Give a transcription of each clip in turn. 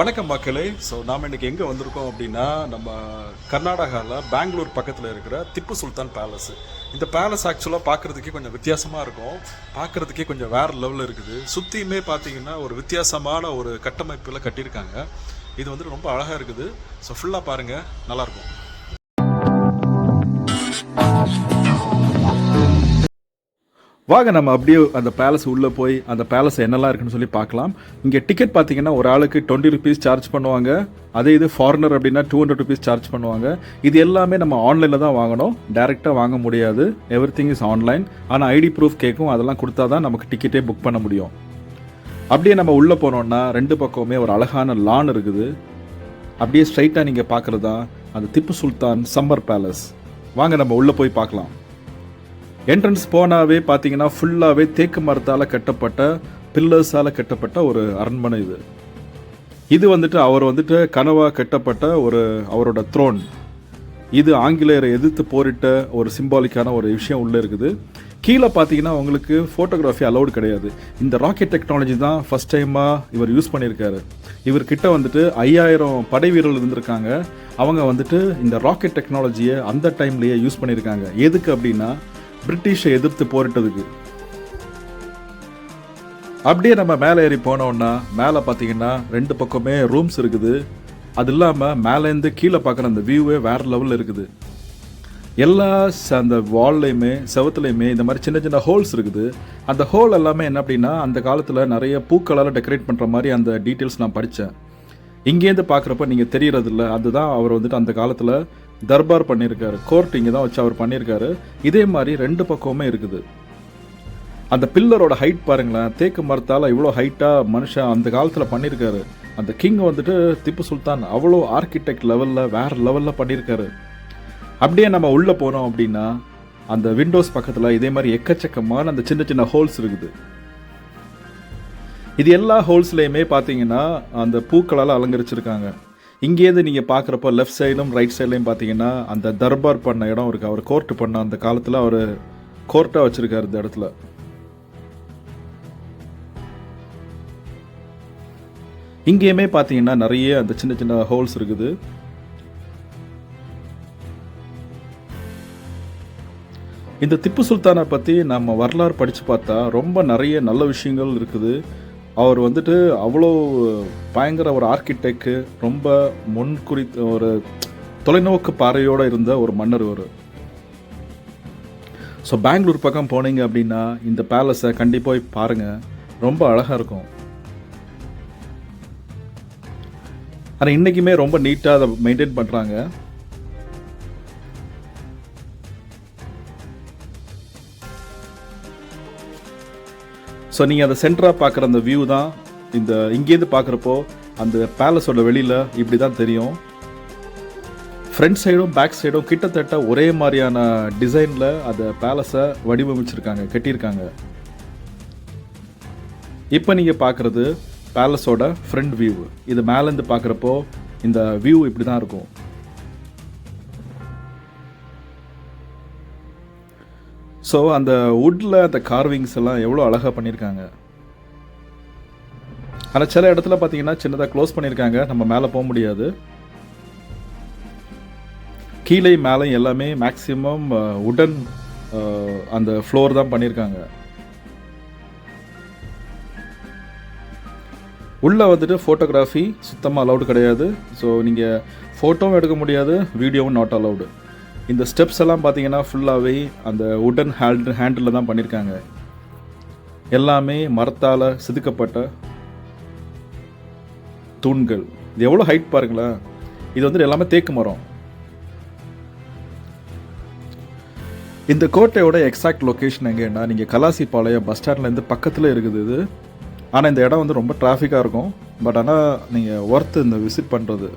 வணக்கம் மக்களே. ஸோ நாம் இன்றைக்கி எங்கே வந்திருக்கோம் அப்படின்னா, நம்ம கர்நாடகாவில் பெங்களூர் பக்கத்தில் இருக்கிற திப்பு சுல்தான் பேலஸு. இந்த பேலஸ் ஆக்சுவலாக பார்க்குறதுக்கே கொஞ்சம் வித்தியாசமாக இருக்கும், பார்க்குறதுக்கே கொஞ்சம் வேறு லெவலில் இருக்குது. சுற்றியுமே பார்த்தீங்கன்னா ஒரு வித்தியாசமான ஒரு கட்டமைப்பில் கட்டியிருக்காங்க. இது வந்துட்டு ரொம்ப அழகாக இருக்குது. ஸோ ஃபுல்லாக பாருங்கள், நல்லாயிருக்கும். வாங்க நம்ம அப்படியே அந்த பேலஸ் உள்ளே போய் அந்த பேலஸ் என்னெல்லாம் இருக்குன்னு சொல்லி பார்க்கலாம். இங்கே டிக்கெட் பார்த்தீங்கன்னா ஒரு ஆளுக்கு 20 rupees சார்ஜ் பண்ணுவாங்க. அதே இது ஃபாரினர் அப்படின்னா 200 rupees சார்ஜ் பண்ணுவாங்க. இது எல்லாமே நம்ம ஆன்லைனில் தான் வாங்கணும், டைரெக்டாக வாங்க முடியாது. Everything is online. ஆனால் ஐடி ப்ரூஃப் கேட்கும், அதெல்லாம் கொடுத்தா தான் நமக்கு டிக்கெட்டே புக் பண்ண முடியும். அப்படியே நம்ம உள்ளே போனோம்னா ரெண்டு பக்கமுமே ஒரு அழகான லான் இருக்குது. அப்படியே ஸ்ட்ரைட்டாக நீங்கள் பார்க்குறது தான் அந்த திப்பு சுல்தான் சம்மர் பேலஸ். வாங்க நம்ம உள்ளே போய் பார்க்கலாம். என்ட்ரன்ஸ் போனாவே பார்த்தீங்கன்னா ஃபுல்லாகவே தேக்கு மரத்தால் கட்டப்பட்ட பில்லர்ஸால் கட்டப்பட்ட ஒரு அரண்மனை இது. இது வந்துட்டு அவர் வந்துட்டு கனவாக கட்டப்பட்ட ஒரு அவரோட த்ரோன். இது ஆங்கிலேயரை எதிர்த்து போரிட்ட ஒரு சிம்பாலிக்கான ஒரு விஷயம் உள்ளே இருக்குது. கீழே பார்த்தீங்கன்னா உங்களுக்கு ஃபோட்டோகிராஃபி அலௌடு கிடையாது. இந்த ராக்கெட் டெக்னாலஜி தான் ஃபஸ்ட் டைமாக இவர் யூஸ் பண்ணியிருக்காரு. இவர்கிட்ட வந்துட்டு 5000 படை வீரர்கள் இருந்திருக்காங்க. அவங்க வந்துட்டு இந்த ராக்கெட் டெக்னாலஜியை அந்த டைம்லேயே யூஸ் பண்ணியிருக்காங்க. எதுக்கு அப்படின்னா பிரிட்டிஷை எதிர்த்து போரிட்டதுக்கு. அப்படியே நம்ம மேலே ஏறி போனோம்னா மேலே பார்த்தீங்கன்னா ரெண்டு பக்கமே ரூம்ஸ் இருக்குது. அது இல்லாமல் மேலேருந்து கீழே பார்க்குற அந்த வியூவே வேறு லெவலில் இருக்குது. எல்லா அந்த வால்லையுமே செவத்துலையுமே இந்த மாதிரி சின்ன சின்ன ஹோல்ஸ் இருக்குது. அந்த ஹோல் எல்லாமே என்ன அப்படின்னா அந்த காலத்தில் நிறைய பூக்களால் டெக்கரேட் பண்ணுற மாதிரி அந்த டீட்டெயில்ஸ் நான் படித்தேன். இங்கேருந்து பார்க்குறப்ப நீங்கள் தெரியறதில்ல, அதுதான் அவர் வந்துட்டு அந்த காலத்தில் தர்பார் பண்ணியிருக்காரு. கோர்ட் இங்கே தான் வச்சு அவர் பண்ணியிருக்காரு. இதே மாதிரி ரெண்டு பக்கமுமே இருக்குது. அந்த பில்லரோட ஹைட் பாருங்களேன், தேக்கு மரத்தால் இவ்வளோ ஹைட்டாக மனுஷன் அந்த காலத்தில் பண்ணியிருக்காரு. அந்த கிங் வந்துட்டு திப்பு சுல்தான் அவ்வளோ ஆர்கிடெக்ட் லெவலில் வேறு லெவலில் பண்ணியிருக்காரு. அப்படியே நம்ம உள்ளே போனோம் அப்படின்னா அந்த விண்டோஸ் பக்கத்தில் இதே மாதிரி எக்கச்சக்கமான அந்த சின்ன சின்ன ஹோல்ஸ் இருக்குது. இது எல்லா ஹோல்ஸ்லேயுமே பார்த்தீங்கன்னா அந்த பூக்களால் அலங்கரிச்சிருக்காங்க. இங்கேருந்து நீங்கள் பார்க்குறப்போ லெஃப்ட் சைடும் ரைட் சைட்லையும் பார்த்தீங்கன்னா அந்த தர்பார் பண்ண இடம் இருக்குது. அவர் கோர்ட்டு பண்ண அந்த காலத்தில் அவர் கோர்ட்டாக வச்சுருக்காரு இந்த இடத்துல. இங்கேயுமே பார்த்தீங்கன்னா நிறைய அந்த சின்ன சின்ன ஹோல்ஸ் இருக்குது. இந்த திப்பு சுல்தானை பற்றி நம்ம வரலாறு படித்து பார்த்தா ரொம்ப நிறைய நல்ல விஷயங்கள் இருக்குது. அவர் வந்துட்டு அவ்வளோ பயங்கர ஒரு ஆர்கிடெக்ட், ரொம்ப முன்குறித்த ஒரு தொலைநோக்கு பார்வையோடு இருந்த ஒரு மன்னர் அவர். ஸோ பெங்களூர் பக்கம் போனீங்க அப்படின்னா இந்த பேலஸை கண்டிப்பாக பாருங்கள், ரொம்ப அழகாக இருக்கும். ஆனால் இன்றைக்குமே ரொம்ப நீட்டாக அதை மெயின்டைன் பண்ணுறாங்க. ஸோ நீங்கள் அந்த சென்டராக பார்க்குற அந்த வியூ தான் இந்த இங்கேருந்து பார்க்குறப்போ அந்த பேலஸோட வெளியில் இப்படி தான் தெரியும். ஃப்ரண்ட் சைடும் பேக் சைடும் கிட்டத்தட்ட ஒரே மாதிரியான டிசைனில் அந்த பேலஸை வடிவமைச்சிருக்காங்க, கட்டியிருக்காங்க. இப்போ நீங்கள் பார்க்குறது பேலஸோட ஃப்ரண்ட் வியூ. இது மேலேருந்து பார்க்குறப்போ இந்த வியூ இப்படி தான் இருக்கும். ஸோ அந்த வுட்டில் அந்த கார்விங்ஸ் எல்லாம் எவ்வளோ அழகாக பண்ணியிருக்காங்க. ஆனால் சில இடத்துல பார்த்தீங்கன்னா சின்னதாக க்ளோஸ் பண்ணியிருக்காங்க, நம்ம மேலே போக முடியாது. கீழே மேலே எல்லாமே மேக்ஸிமம் வுடன் அந்த ஃப்ளோர் தான் பண்ணியிருக்காங்க. உள்ளே வந்துட்டு ஃபோட்டோகிராஃபி சுத்தமாக அலௌடு கிடையாது. ஸோ நீங்கள் ஃபோட்டோவும் எடுக்க முடியாது, வீடியோவும் நாட் அலௌடு. இந்த ஸ்டெப்ஸ் எல்லாம் பார்த்தீங்கன்னா ஃபுல்லாகவே அந்த வுடன் ஹேண்டில் தான் பண்ணியிருக்காங்க. எல்லாமே மரத்தால் செதுக்கப்பட்ட தூண்கள். இது எவ்வளோ ஹைட் பாருங்களேன். இது வந்துட்டு எல்லாமே தேக்கு மரம். இந்த கோட்டையோட எக்ஸாக்ட் லொக்கேஷன் எங்கேன்னா நீங்கள் கலாசிபாளையம் பஸ் ஸ்டாண்ட்லேருந்து பக்கத்தில் இருக்குது இது. ஆனால் இந்த இடம் வந்து ரொம்ப டிராஃபிக்காக இருக்கும். பட் ஆனால் நீங்கள் ஒர்த்து இந்த விசிட் பண்ணுறது.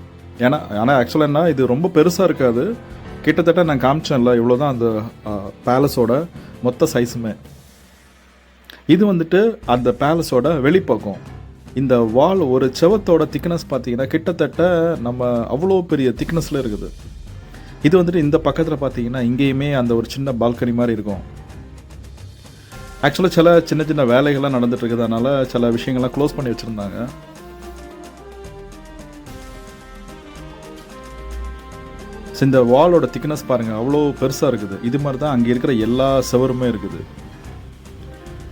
ஆனால் ஆக்சுவலாக என்ன, இது ரொம்ப பெருசாக இருக்காது. கிட்டத்தட்ட நான் காமிச்சேன்ல, இவ்வளோ தான் அந்த பேலஸோட மொத்த சைஸுமே. இது வந்துட்டு அந்த பேலஸோட வெளிப்பக்கம். இந்த வால் ஒரு செவத்தோட திக்னஸ் பார்த்தீங்கன்னா கிட்டத்தட்ட நம்ம அவ்வளோ பெரிய திக்னஸில் இருக்குது. இது வந்துட்டு இந்த பக்கத்தில் பார்த்தீங்கன்னா இங்கேயுமே அந்த ஒரு சின்ன பால்கனி மாதிரி இருக்கும். ஆக்சுவலாக சில சின்ன சின்ன வேலைகள்லாம் நடந்துட்டு இருக்குது, அதனால் சில விஷயங்கள்லாம் க்ளோஸ் பண்ணி வச்சுருந்தாங்க. ஸோ இந்த வாலோட திக்னஸ் பாருங்கள், அவ்வளோ பெருசாக இருக்குது. இது மாதிரி தான் அங்கே இருக்கிற எல்லா சுவருமே இருக்குது.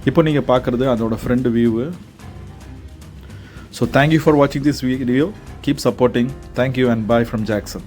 இப்போ நீங்கள் பார்க்குறது அதோட front view. So thank you for வாட்சிங் this video. Keep supporting. Thank you and bye from Jackson.